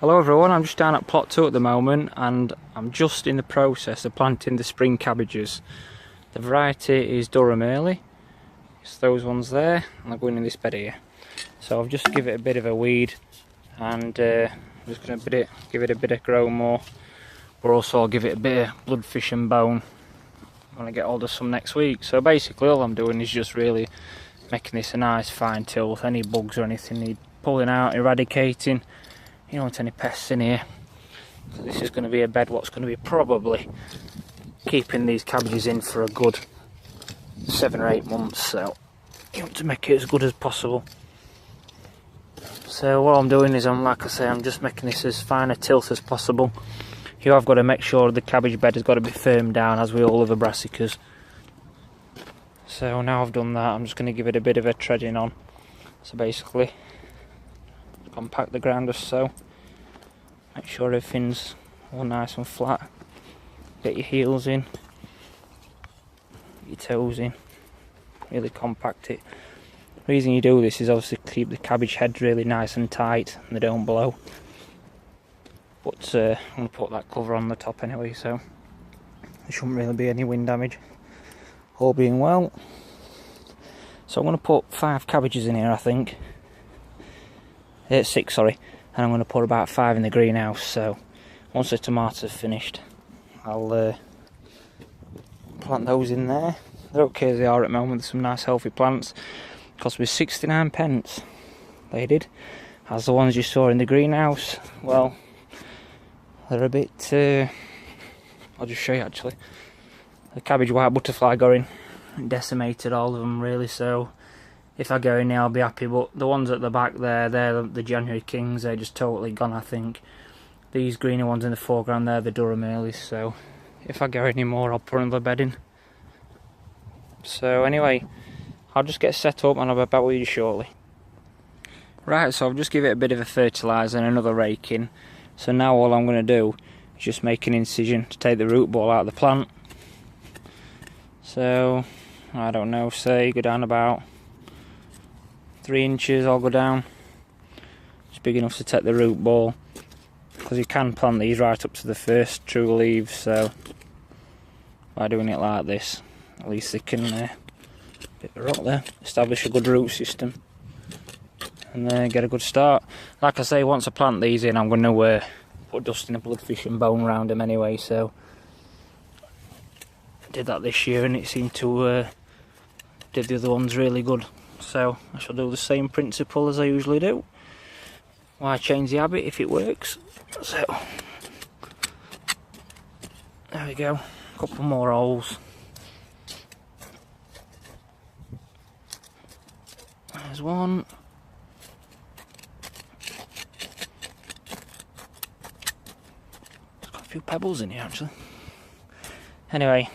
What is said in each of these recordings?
Hello everyone, I'm just down at plot 2 at the moment and I'm just in the process of planting the spring cabbages. The variety is Durham Early. It's those ones there, and they're going in this bed here. So I've just give it a bit of a weed and I'm just going to give it a bit of grow more. But also I'll give it a bit of bloodfish and bone when I get hold of some next week. So basically all I'm doing is just really making this a nice fine tilth. Any bugs or anything need pulling out, eradicating. You don't want any pests in here. So this is going to be a bed what's going to be probably keeping these cabbages in for a good 7 or 8 months. So you want to make it as good as possible. So what I'm doing is like I say, I'm just making this as fine a tilt as possible. You have got to make sure the cabbage bed has got to be firm down, as with all other brassicas. So now I've done that, I'm just going to give it a bit of a treading on. So basically, compact the ground just so. Make sure everything's all nice and flat. Get your heels in, your toes in. Really compact it. The reason you do this is obviously to keep the cabbage heads really nice and tight and they don't blow. But I'm going to put that cover on the top anyway, so there shouldn't really be any wind damage. All being well. So I'm going to put 5 cabbages in here, I think. 6, sorry, and I'm going to put about 5 in the greenhouse. So once the tomatoes are finished, I'll plant those in there. They're okay as they are at the moment. There's some nice healthy plants. Cost me 69 pence. They did. As the ones you saw in the greenhouse, well, they're a bit. I'll just show you actually. The cabbage white butterfly got in and decimated all of them really. So if I go in there, I'll be happy. But the ones at the back there, they're the January Kings. They're just totally gone, I think. These greener ones in the foreground, they're the Durham Earlys. So if I go any more, I'll put another bed in. So anyway, I'll just get set up and I'll be back with you shortly. Right, so I've just give it a bit of a fertiliser and another rake in. So now all I'm going to do is just make an incision to take the root ball out of the plant. So, I don't know, say go down about 3 inches, I'll go down. It's big enough to take the root ball, because you can plant these right up to the first true leaves. So by doing it like this, at least they can bit of rock there, establish a good root system and get a good start. Like I say, once I plant these in, I'm going to put dust in a bloodfish and bone around them anyway. So I did that this year and it seemed to did the other ones really good. So I shall do the same principle as I usually do. Why change the habit if it works? So there we go, a couple more holes. There's one. There's got a few pebbles in here actually. Anyway,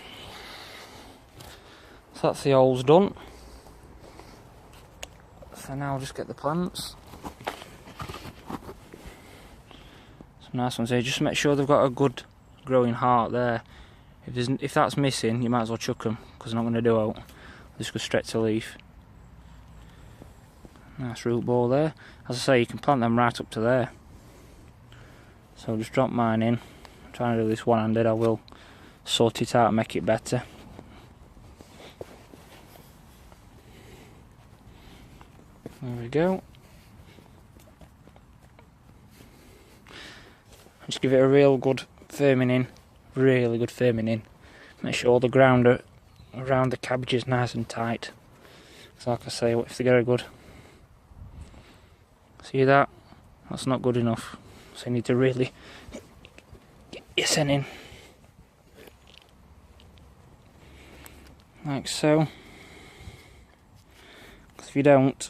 so that's the holes done. So now I'll just get the plants. Some nice ones here. Just make sure they've got a good growing heart there. If that's missing, you might as well chuck them, because they're not going to do out. Just go straight to leaf. Nice root ball there. As I say, you can plant them right up to there. So I'll just drop mine in. I'm trying to do this one-handed. I will sort it out and make it better. There we go. Just give it a real good firming in. Really good firming in. Make sure all the ground around the cabbage is nice and tight. So like I say, if they get a good... See that? That's not good enough. So you need to really get your scent in. Like so. Because if you don't,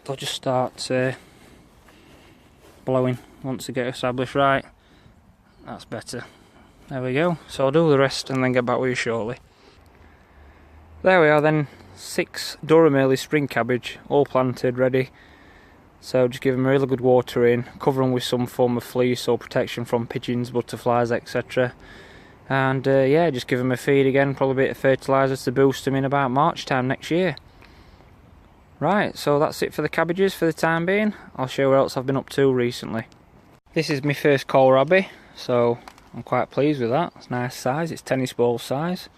they'll just start blowing once they get established. Right, that's better. There we go. So I'll do the rest and then get back with you shortly. There we are then. 6 Durham Early spring cabbage, all planted, ready. So just give them a really good water in, cover them with some form of fleece or protection from pigeons, butterflies, etc. And yeah, just give them a feed again, probably a bit of fertiliser to boost them in about March time next year. Right, so that's it for the cabbages for the time being. I'll show you what else I've been up to recently. This is my first kohlrabi, so I'm quite pleased with that. It's a nice size, it's tennis ball size.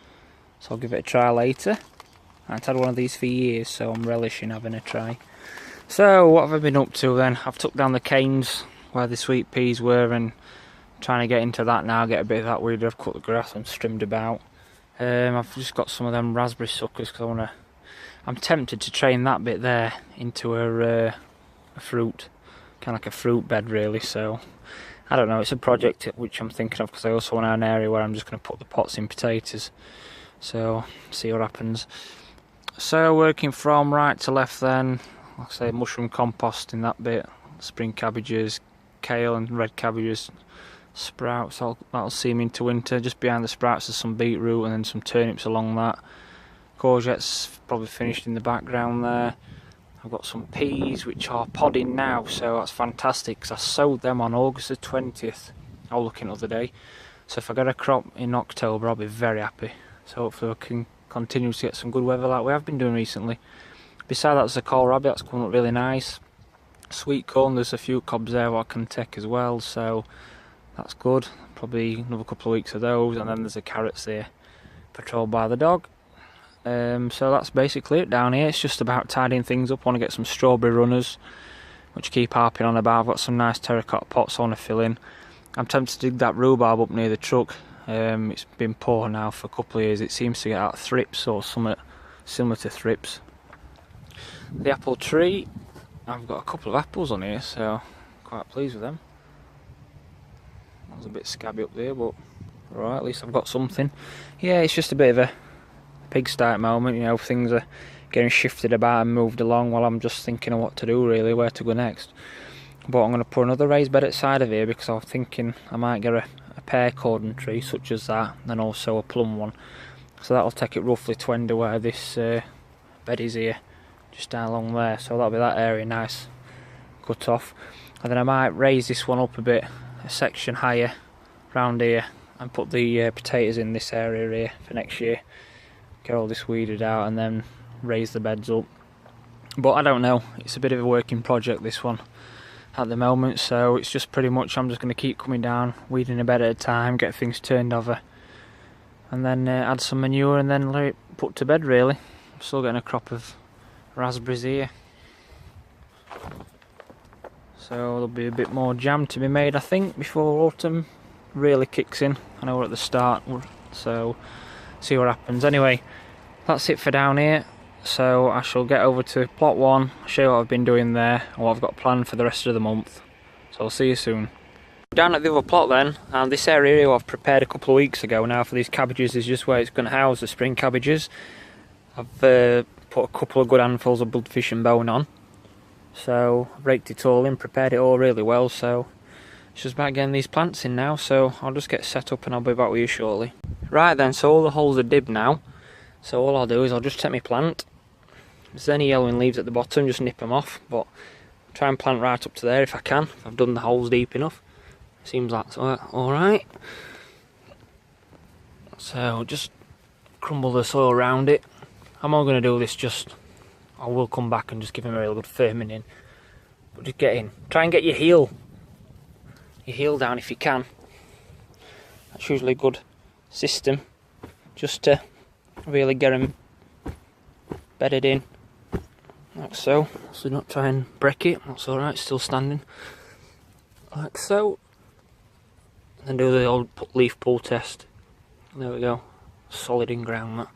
So I'll give it a try later. I haven't had one of these for years, so I'm relishing having a try. So what have I been up to then? I've took down the canes where the sweet peas were and trying to get into that now, get a bit of that weed. I've cut the grass and trimmed about. I've just got some of them raspberry suckers because I'm tempted to train that bit there into a fruit, kind of like a fruit bed really. So I don't know, it's a project which I'm thinking of because I also want an area where I'm just going to put the pots in potatoes. So see what happens. So working from right to left then, like I say, mushroom compost in that bit, spring cabbages, kale and red cabbages, sprouts, that'll see me into winter. Just behind the sprouts there's some beetroot and then some turnips along that. Courgettes probably finished in the background there. I've got some peas which are podding now, so that's fantastic because I sowed them on August the 20th. I was looking the other day. So if I get a crop in October I'll be very happy. So hopefully I can continue to get some good weather like we have been doing recently. Besides that, there's a kohlrabi that's coming up really nice. Sweet corn, there's a few cobs there what I can take as well, so that's good. Probably another couple of weeks of those, and then there's the carrots there, patrolled by the dog. So that's basically it down here. It's just about tidying things up. I want to get some strawberry runners, which I keep harping on about. I've got some nice terracotta pots I want to fill in. I'm tempted to dig that rhubarb up near the truck. It's been poor now for a couple of years. It seems to get out of thrips or something similar to thrips. The apple tree, I've got a couple of apples on here, so quite pleased with them. That was a bit scabby up there, but alright, at least I've got something. Yeah, it's just a bit of a pigsty at the moment, you know, things are getting shifted about and moved along while I'm just thinking of what to do really, where to go next. But I'm going to put another raised bed at the side of here because I'm thinking I might get a pear cordon tree such as that, and also a plum one. So that'll take it roughly to end of where this bed is here, just down along there. So that'll be that area nice cut off. And then I might raise this one up a bit, a section higher round here, and put the potatoes in this area here for next year. Get all this weeded out and then raise the beds up. But I don't know, it's a bit of a working project this one at the moment, so it's just pretty much I'm just going to keep coming down, weeding a bed at a time, get things turned over, and then add some manure and then let it put to bed really. I'm still getting a crop of raspberries here, so there'll be a bit more jam to be made I think before autumn really kicks in. I know we're at the start, so see what happens. Anyway, that's it for down here. So I shall get over to plot 1, show you what I've been doing there and what I've got planned for the rest of the month. So I'll see you soon. Down at the other plot then, and this area here I've prepared a couple of weeks ago now for these cabbages is just where it's going to house the spring cabbages. I've put a couple of good handfuls of bloodfish and bone on. So I've raked it all in, prepared it all really well, so it's just about getting these plants in now, so I'll just get set up and I'll be back with you shortly. Right then, so all the holes are dibbed now, so all I'll do is I'll just take my plant. If there's any yellowing leaves at the bottom, just nip them off, but try and plant right up to there if I can. If I've done the holes deep enough. Seems like alright. So just crumble the soil around it. I'm not going to do this I will come back and just give him a real good firming in. But just get in. Try and get your heel down if you can. That's usually a good system, just to really get him bedded in. Like so. So not try and break it. That's alright, still standing. Like so. And do the old leaf pull test. There we go. Solid in ground that.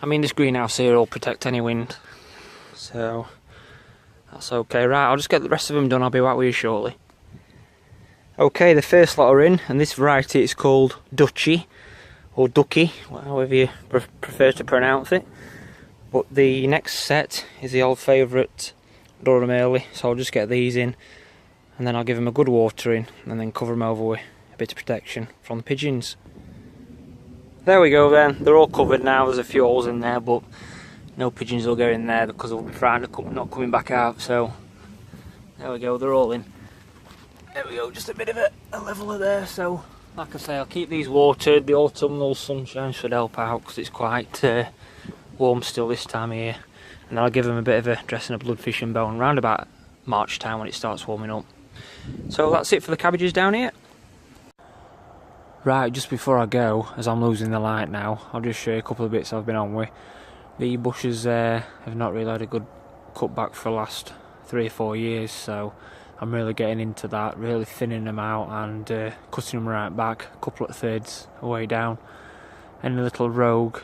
I mean this greenhouse here will protect any wind. So that's okay. Right, I'll just get the rest of them done, I'll be back with you shortly. Okay, the first lot are in, and this variety is called Dutchie, or Ducky, however you prefer to pronounce it. But the next set is the old favourite Durham Early, so I'll just get these in, and then I'll give them a good watering, and then cover them over with a bit of protection from the pigeons. There we go then, they're all covered now, there's a few holes in there, but no pigeons will get in there because they'll be frightened of not coming back out, so there we go, they're all in. There we go, just a bit of a leveler there, so like I say, I'll keep these watered. The autumnal sunshine should help out because it's quite warm still this time of year. and I'll give them a bit of a dressing up blood fish and bone round about March time when it starts warming up. So that's it for the cabbages down here. Right, just before I go, as I'm losing the light now, I'll just show you a couple of bits I've been on with. The bushes there have not really had a good cutback for the last 3 or 4 years, so I'm really getting into that, really thinning them out and cutting them right back, a couple of thirds away down. Any little rogue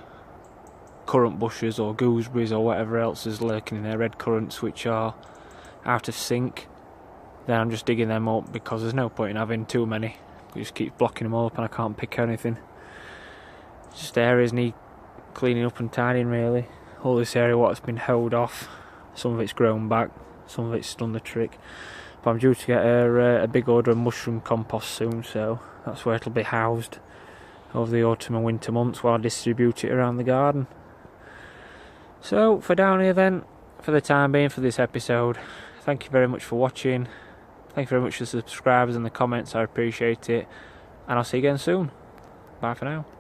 currant bushes or gooseberries or whatever else is lurking in there, red currants which are out of sync, then I'm just digging them up, because there's no point in having too many. It just keeps blocking them up and I can't pick anything. Just areas need cleaning up and tidying really. All this area what's been held off, some of it's grown back, some of it's done the trick. But I'm due to get a big order of mushroom compost soon, so that's where it'll be housed over the autumn and winter months while I distribute it around the garden. So for down here then, for the time being for this episode, thank you very much for watching. Thank you very much for the subscribers and the comments, I appreciate it. And I'll see you again soon. Bye for now.